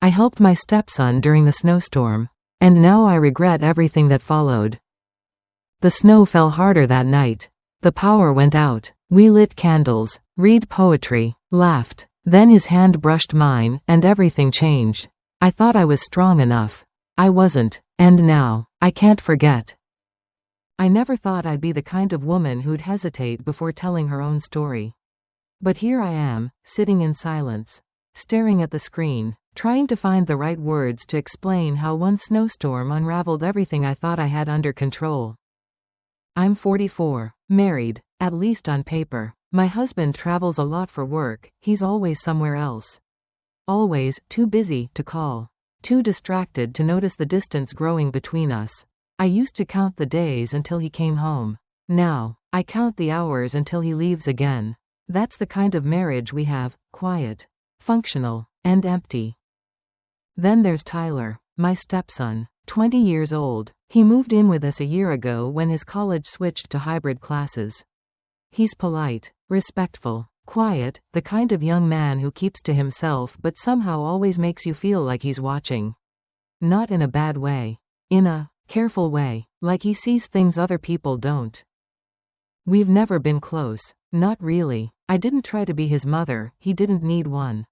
I helped my stepson during the snowstorm. And now I regret everything that followed. The snow fell harder that night. The power went out. We lit candles, read poetry, laughed. Then his hand brushed mine, and everything changed. I thought I was strong enough. I wasn't, and now, I can't forget. I never thought I'd be the kind of woman who'd hesitate before telling her own story. But here I am, sitting in silence, staring at the screen, trying to find the right words to explain how one snowstorm unraveled everything I thought I had under control. I'm 44, married, at least on paper. My husband travels a lot for work, he's always somewhere else. Always too busy to call. Too distracted to notice the distance growing between us. I used to count the days until he came home. Now, I count the hours until he leaves again. That's the kind of marriage we have, quiet, functional, and empty. Then there's Tyler, my stepson, 20 years old. He moved in with us a year ago when his college switched to hybrid classes. He's polite, respectful, quiet, the kind of young man who keeps to himself but somehow always makes you feel like he's watching. Not in a bad way. In a careful way, like he sees things other people don't. We've never been close. Not really. I didn't try to be his mother, he didn't need one.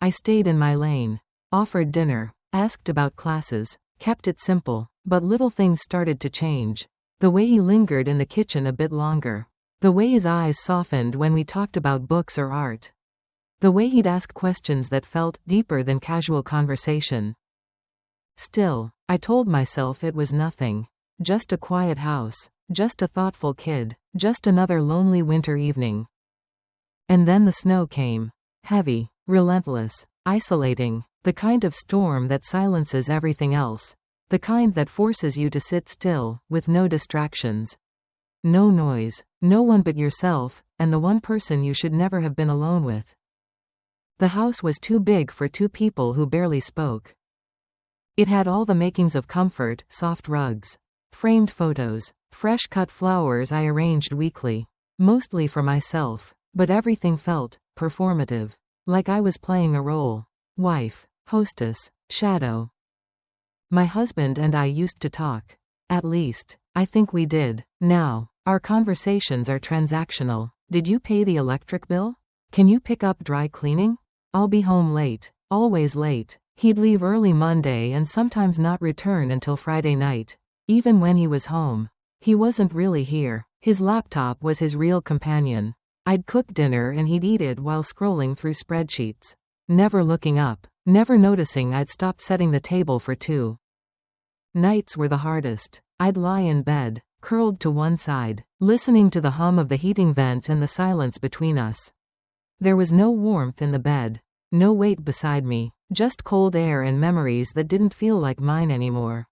I stayed in my lane. Offered dinner, asked about classes, kept it simple, but little things started to change. The way he lingered in the kitchen a bit longer. The way his eyes softened when we talked about books or art. The way he'd ask questions that felt deeper than casual conversation. Still, I told myself it was nothing. Just a quiet house. Just a thoughtful kid. Just another lonely winter evening. And then the snow came. Heavy, relentless, isolating. The kind of storm that silences everything else. The kind that forces you to sit still, with no distractions. No noise, no one but yourself, and the one person you should never have been alone with. The house was too big for two people who barely spoke. It had all the makings of comfort, soft rugs, framed photos, fresh-cut flowers I arranged weekly, mostly for myself, but everything felt performative, like I was playing a role. Wife, hostess, shadow. My husband and I used to talk. At least, I think we did. Now, our conversations are transactional. Did you pay the electric bill? Can you pick up dry cleaning? I'll be home late. Always late. He'd leave early Monday and sometimes not return until Friday night. Even when he was home, he wasn't really here. His laptop was his real companion. I'd cook dinner and he'd eat it while scrolling through spreadsheets. Never looking up, never noticing I'd stopped setting the table for two. Nights were the hardest. I'd lie in bed, curled to one side, listening to the hum of the heating vent and the silence between us. There was no warmth in the bed, no weight beside me, just cold air and memories that didn't feel like mine anymore.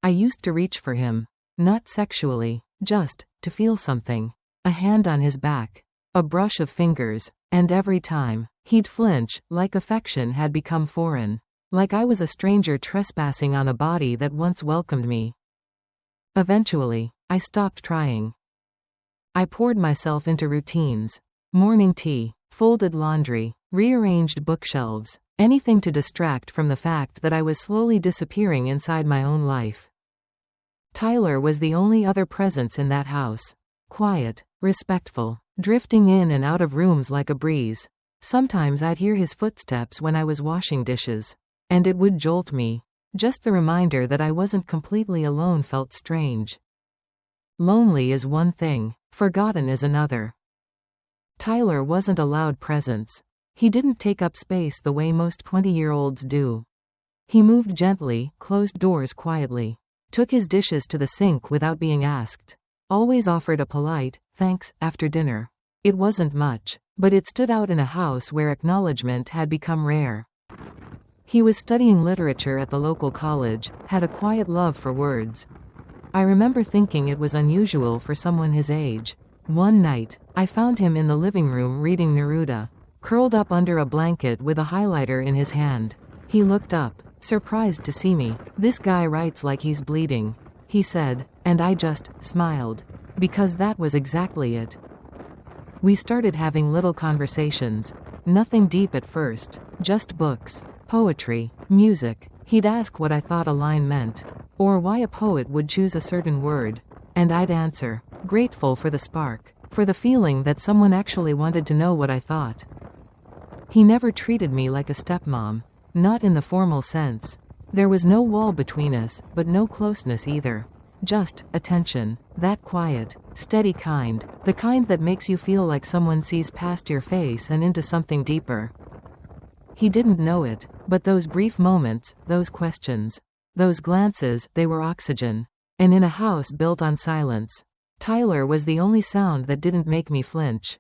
I used to reach for him, not sexually, just to feel something. A hand on his back, a brush of fingers, and every time, he'd flinch, like affection had become foreign. Like I was a stranger trespassing on a body that once welcomed me. Eventually, I stopped trying. I poured myself into routines. Morning tea, folded laundry, rearranged bookshelves, anything to distract from the fact that I was slowly disappearing inside my own life. Tyler was the only other presence in that house. Quiet, respectful, drifting in and out of rooms like a breeze. Sometimes I'd hear his footsteps when I was washing dishes. And it would jolt me. Just the reminder that I wasn't completely alone felt strange. Lonely is one thing, forgotten is another. Tyler wasn't a loud presence. He didn't take up space the way most 20-year-olds do. He moved gently, closed doors quietly, took his dishes to the sink without being asked, always offered a polite, thanks, after dinner. It wasn't much, but it stood out in a house where acknowledgement had become rare. He was studying literature at the local college, had a quiet love for words. I remember thinking it was unusual for someone his age. One night, I found him in the living room reading Neruda, curled up under a blanket with a highlighter in his hand. He looked up, surprised to see me. "This guy writes like he's bleeding," he said, and I just smiled. Because that was exactly it. We started having little conversations. Nothing deep at first, just books, Poetry, music. He'd ask what I thought a line meant, or why a poet would choose a certain word, and I'd answer, grateful for the spark, for the feeling that someone actually wanted to know what I thought. He never treated me like a stepmom, not in the formal sense. There was no wall between us, but no closeness either. Just attention, that quiet, steady kind, the kind that makes you feel like someone sees past your face and into something deeper. He didn't know it, but those brief moments, those questions, those glances, they were oxygen. And in a house built on silence, Tyler was the only sound that didn't make me flinch.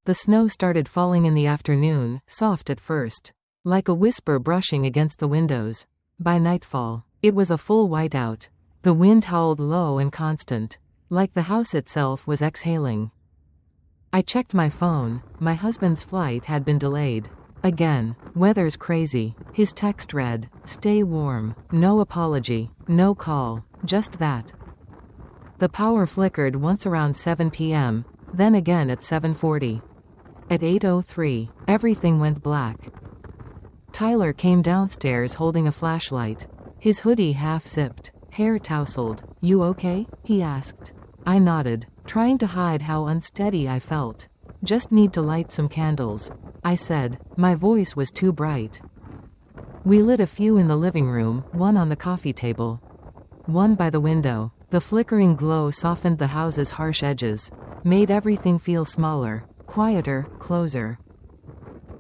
The snow started falling in the afternoon, soft at first, like a whisper brushing against the windows. By nightfall, it was a full whiteout. The wind howled low and constant, like the house itself was exhaling. I checked my phone. My husband's flight had been delayed. Again, weather's crazy. His text read, "Stay warm, no apology, no call, just that." The power flickered once around 7 p.m., then again at 7:40. At 8:03, everything went black. Tyler came downstairs holding a flashlight, his hoodie half-zipped, hair tousled. "You okay?" he asked. I nodded, trying to hide how unsteady I felt. "Just need to light some candles," I said. My voice was too bright. We lit a few in the living room, one on the coffee table, one by the window. The flickering glow softened the house's harsh edges, made everything feel smaller, quieter, closer.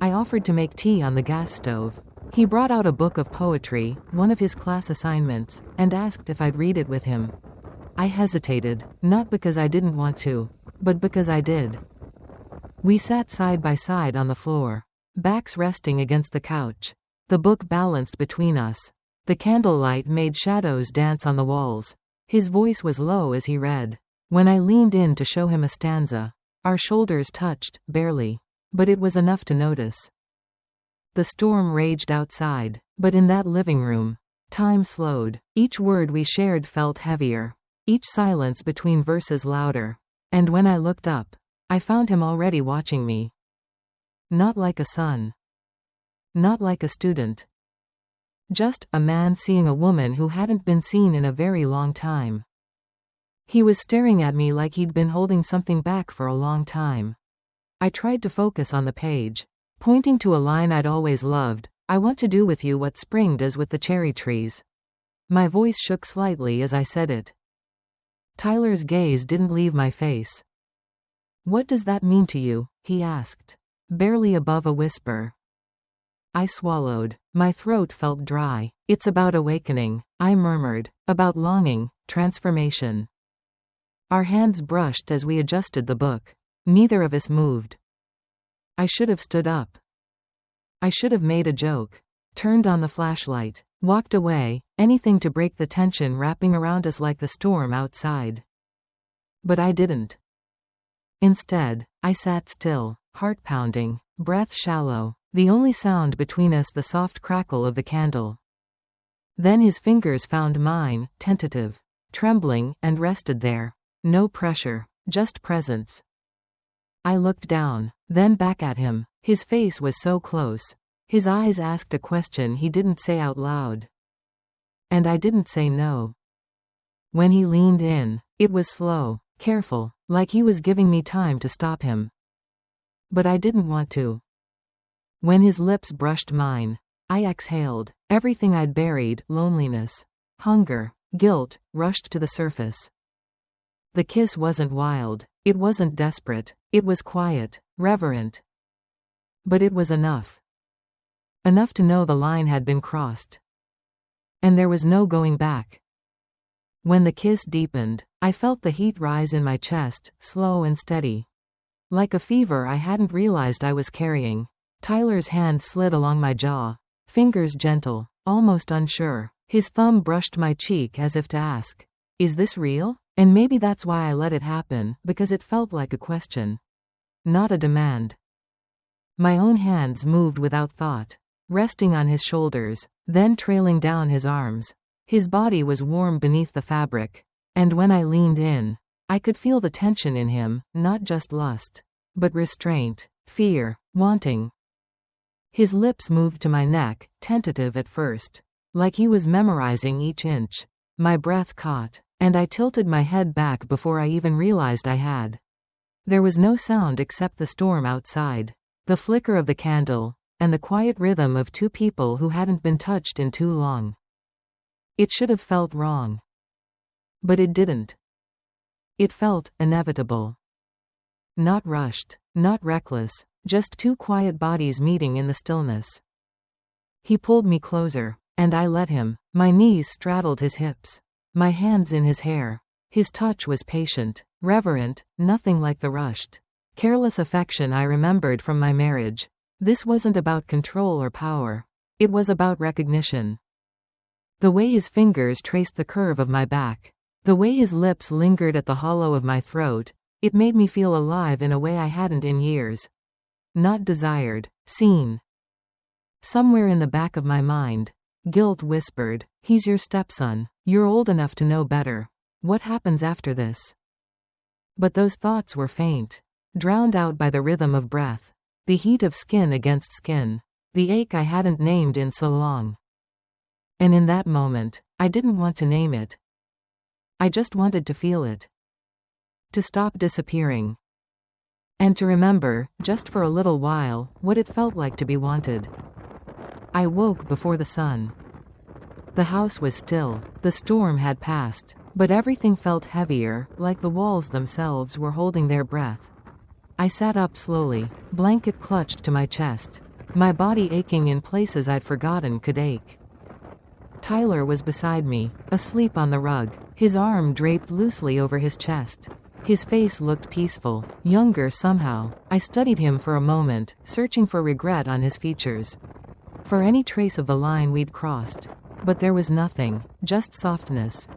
I offered to make tea on the gas stove. He brought out a book of poetry, one of his class assignments, and asked if I'd read it with him. I hesitated, not because I didn't want to, but because I did. We sat side by side on the floor, backs resting against the couch. The book balanced between us. The candlelight made shadows dance on the walls. His voice was low as he read. When I leaned in to show him a stanza, our shoulders touched, barely. But it was enough to notice. The storm raged outside, but in that living room, time slowed. Each word we shared felt heavier, each silence between verses louder. And when I looked up, I found him already watching me. Not like a son. Not like a student. Just a man seeing a woman who hadn't been seen in a very long time. He was staring at me like he'd been holding something back for a long time. I tried to focus on the page, pointing to a line I'd always loved, "I want to do with you what spring does with the cherry trees." My voice shook slightly as I said it. Tyler's gaze didn't leave my face. "What does that mean to you?" he asked, barely above a whisper. I swallowed. My throat felt dry. "It's about awakening," I murmured, "about longing, transformation." Our hands brushed as we adjusted the book. Neither of us moved. I should have stood up. I should have made a joke, turned on the flashlight, walked away, anything to break the tension wrapping around us like the storm outside. But I didn't. Instead, I sat still, heart pounding, breath shallow, the only sound between us the soft crackle of the candle. Then his fingers found mine, tentative, trembling, and rested there. No pressure, just presence. I looked down, then back at him. His face was so close. His eyes asked a question he didn't say out loud. And I didn't say no. When he leaned in, it was slow, careful, like he was giving me time to stop him. But I didn't want to. When his lips brushed mine, I exhaled. Everything I'd buried, loneliness, hunger, guilt, rushed to the surface. The kiss wasn't wild. It wasn't desperate. It was quiet, reverent. But it was enough. Enough to know the line had been crossed. And there was no going back. When the kiss deepened, I felt the heat rise in my chest, slow and steady. Like a fever I hadn't realized I was carrying. Tyler's hand slid along my jaw, fingers gentle, almost unsure. His thumb brushed my cheek as if to ask, "Is this real?" And maybe that's why I let it happen, because it felt like a question, not a demand. My own hands moved without thought, resting on his shoulders, then trailing down his arms. His body was warm beneath the fabric, and when I leaned in, I could feel the tension in him, not just lust, but restraint, fear, wanting. His lips moved to my neck, tentative at first, like he was memorizing each inch. My breath caught, and I tilted my head back before I even realized I had. There was no sound except the storm outside, the flicker of the candle, and the quiet rhythm of two people who hadn't been touched in too long. It should have felt wrong. But it didn't. It felt inevitable. Not rushed, not reckless, just two quiet bodies meeting in the stillness. He pulled me closer, and I let him. My knees straddled his hips, my hands in his hair. His touch was patient, reverent, nothing like the rushed, careless affection I remembered from my marriage. This wasn't about control or power. It was about recognition. The way his fingers traced the curve of my back, the way his lips lingered at the hollow of my throat, it made me feel alive in a way I hadn't in years. Not desired, seen. Somewhere in the back of my mind, guilt whispered, "He's your stepson. You're old enough to know better. What happens after this?" But those thoughts were faint, drowned out by the rhythm of breath, the heat of skin against skin, the ache I hadn't named in so long. And in that moment, I didn't want to name it. I just wanted to feel it. To stop disappearing. And to remember, just for a little while, what it felt like to be wanted. I woke before the sun. The house was still, the storm had passed, but everything felt heavier, like the walls themselves were holding their breath. I sat up slowly, blanket clutched to my chest, my body aching in places I'd forgotten could ache. Tyler was beside me, asleep on the rug, his arm draped loosely over his chest. His face looked peaceful, younger somehow. I studied him for a moment, searching for regret on his features, for any trace of the line we'd crossed. But there was nothing, just softness.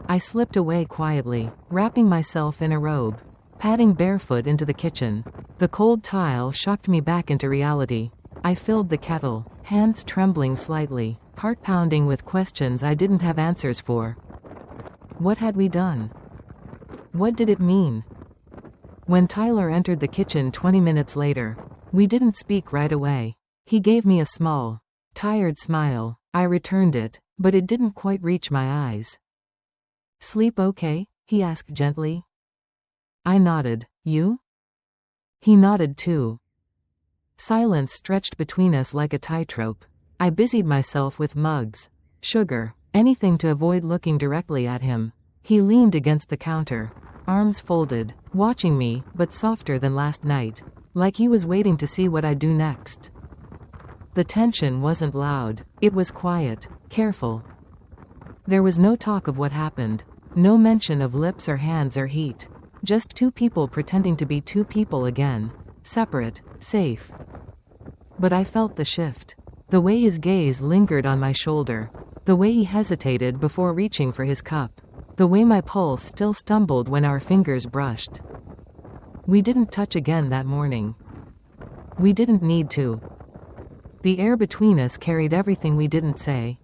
I slipped away quietly, wrapping myself in a robe, padding barefoot into the kitchen. The cold tile shocked me back into reality. I filled the kettle, hands trembling slightly, heart pounding with questions I didn't have answers for. What had we done? What did it mean? When Tyler entered the kitchen 20 minutes later, we didn't speak right away. He gave me a small, tired smile. I returned it, but it didn't quite reach my eyes. "Sleep okay?" he asked gently. I nodded. "You?" He nodded too. Silence stretched between us like a tightrope. I busied myself with mugs, sugar, anything to avoid looking directly at him. He leaned against the counter, arms folded, watching me, but softer than last night, like he was waiting to see what I'd do next. The tension wasn't loud, it was quiet, careful. There was no talk of what happened, no mention of lips or hands or heat. Just two people pretending to be two people again, separate, safe. But I felt the shift. The way his gaze lingered on my shoulder, the way he hesitated before reaching for his cup, the way my pulse still stumbled when our fingers brushed. We didn't touch again that morning. We didn't need to. The air between us carried everything we didn't say.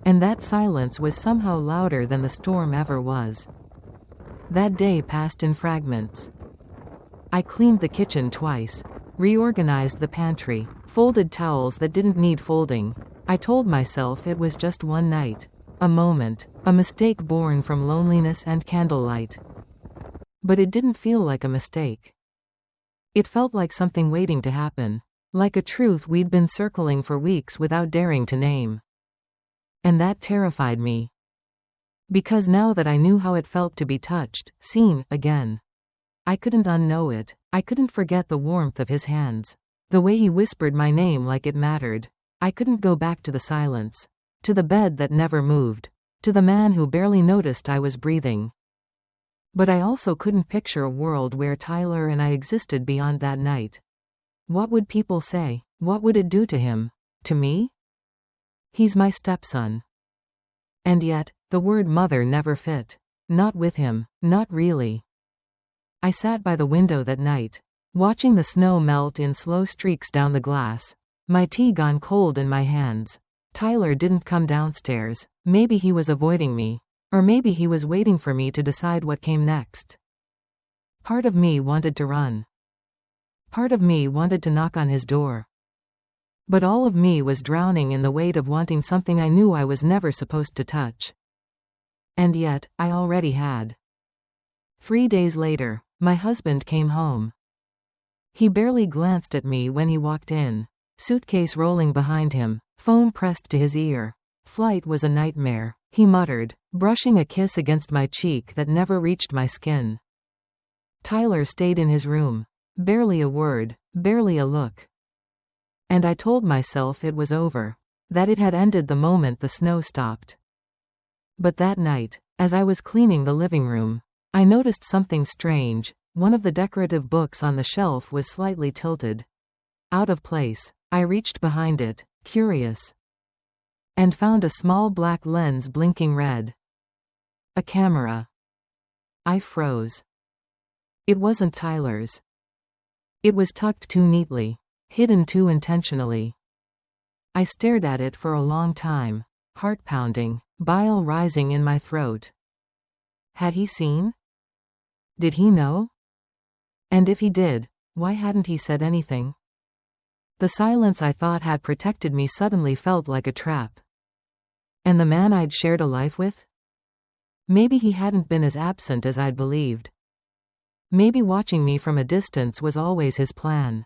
And that silence was somehow louder than the storm ever was. That day passed in fragments. I cleaned the kitchen twice, reorganized the pantry, folded towels that didn't need folding. I told myself it was just one night, a moment, a mistake born from loneliness and candlelight. But it didn't feel like a mistake. It felt like something waiting to happen, like a truth we'd been circling for weeks without daring to name. And that terrified me. Because now that I knew how it felt to be touched, seen, again, I couldn't unknow it. I couldn't forget the warmth of his hands, the way he whispered my name like it mattered. I couldn't go back to the silence, to the bed that never moved, to the man who barely noticed I was breathing. But I also couldn't picture a world where Tyler and I existed beyond that night. What would people say? What would it do to him? To me? He's my stepson. And yet, the word mother never fit. Not with him, not really. I sat by the window that night, watching the snow melt in slow streaks down the glass, my tea gone cold in my hands. Tyler didn't come downstairs. Maybe he was avoiding me, or maybe he was waiting for me to decide what came next. Part of me wanted to run. Part of me wanted to knock on his door. But all of me was drowning in the weight of wanting something I knew I was never supposed to touch. And yet, I already had. 3 days later, my husband came home. He barely glanced at me when he walked in. Suitcase rolling behind him, phone pressed to his ear. Flight was a nightmare, he muttered, brushing a kiss against my cheek that never reached my skin. Tyler stayed in his room. Barely a word, barely a look. And I told myself it was over, that it had ended the moment the snow stopped. But that night, as I was cleaning the living room, I noticed something strange. One of the decorative books on the shelf was slightly tilted. Out of place. I reached behind it, curious, and found a small black lens blinking red. A camera. I froze. It wasn't Tyler's. It was tucked too neatly, hidden too intentionally. I stared at it for a long time, heart pounding, bile rising in my throat. Had he seen? Did he know? And if he did, why hadn't he said anything? The silence I thought had protected me suddenly felt like a trap. And the man I'd shared a life with? Maybe he hadn't been as absent as I'd believed. Maybe watching me from a distance was always his plan.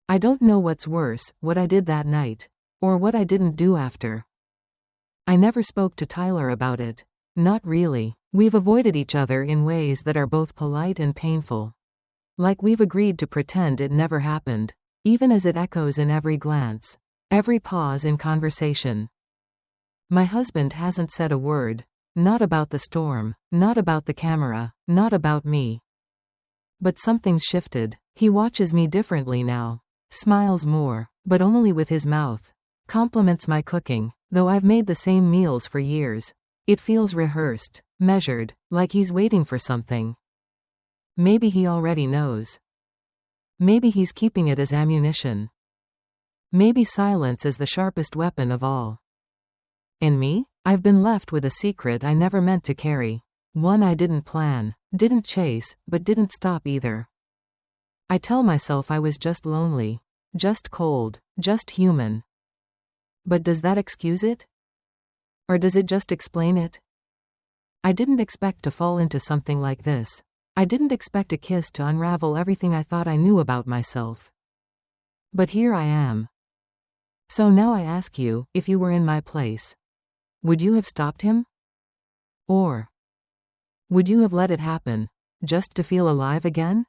I don't know what's worse, what I did that night, or what I didn't do after. I never spoke to Tyler about it. Not really. We've avoided each other in ways that are both polite and painful. Like we've agreed to pretend it never happened, even as it echoes in every glance, every pause in conversation. My husband hasn't said a word, not about the storm, not about the camera, not about me. But something's shifted. He watches me differently now, smiles more, but only with his mouth, compliments my cooking, though I've made the same meals for years. It feels rehearsed, measured, like he's waiting for something. Maybe he already knows. Maybe he's keeping it as ammunition. Maybe silence is the sharpest weapon of all. And me? I've been left with a secret I never meant to carry. One I didn't plan, didn't chase, but didn't stop either. I tell myself I was just lonely, just cold, just human. But does that excuse it? Or does it just explain it? I didn't expect to fall into something like this. I didn't expect a kiss to unravel everything I thought I knew about myself. But here I am. So now I ask you, if you were in my place, would you have stopped him? Or would you have let it happen, just to feel alive again?